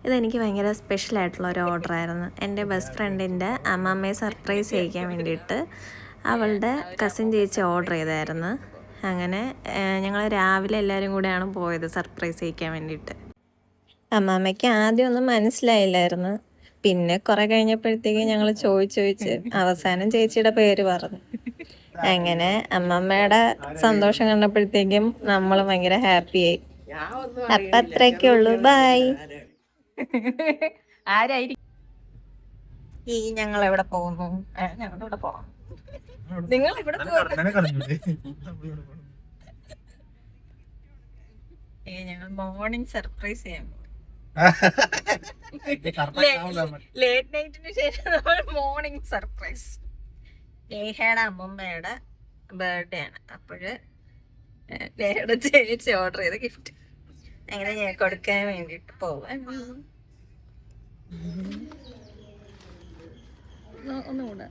ഇതെനിക്ക് ഭയങ്കര സ്പെഷ്യലായിട്ടുള്ള ഒരു ഓർഡറായിരുന്നു. എൻ്റെ ബെസ്റ്റ് ഫ്രണ്ടിൻ്റെ അമ്മമ്മയെ സർപ്രൈസ് ചെയ്യിക്കാൻ വേണ്ടിയിട്ട് അവളുടെ കസിൻ ചേച്ചി ഓർഡർ ചെയ്തായിരുന്നു. അങ്ങനെ ഞങ്ങൾ രാവിലെ എല്ലാവരും കൂടെയാണ് പോയത് സർപ്രൈസ് ചെയ്യിക്കാൻ വേണ്ടിയിട്ട്. അമ്മാമ്മയ്ക്ക് ആദ്യമൊന്നും മനസ്സിലായില്ലായിരുന്നു. പിന്നെ കുറെ കഴിഞ്ഞപ്പോഴത്തേക്ക് ഞങ്ങൾ ചോദിച്ച് അവസാനം ചേച്ചിയുടെ പേര് പറഞ്ഞു. അങ്ങനെ അമ്മമ്മയുടെ സന്തോഷം കണ്ടപ്പോഴത്തേക്കും നമ്മൾ ഭയങ്കര ഹാപ്പിയായി. അപ്പം അത്രയൊക്കെ ഉള്ളൂ. ബൈ. ആരായിരിക്കും ഈ ഞങ്ങൾ എവിടെ പോകുന്നു? ഞങ്ങളിവിടെ പോകാം. നിങ്ങൾ ഇവിടെ ഞങ്ങൾ മോർണിംഗ് സർപ്രൈസ് ചെയ്യാൻ പോകും. ലേറ്റ് നൈറ്റിന് ശേഷം നമ്മൾ മോർണിംഗ് സർപ്രൈസ്. ലേഹയുടെ അമ്മമ്മയുടെ ബർത്ത്ഡേ ആണ്. അപ്പോഴ് ലേഹയുടെ ചേച്ചി ഓർഡർ ചെയ്ത ഗിഫ്റ്റ് അങ്ങനെ ഞാൻ കൊടുക്കാൻ വേണ്ടിട്ട് പോവാൻ. ഒന്നുകൂടെ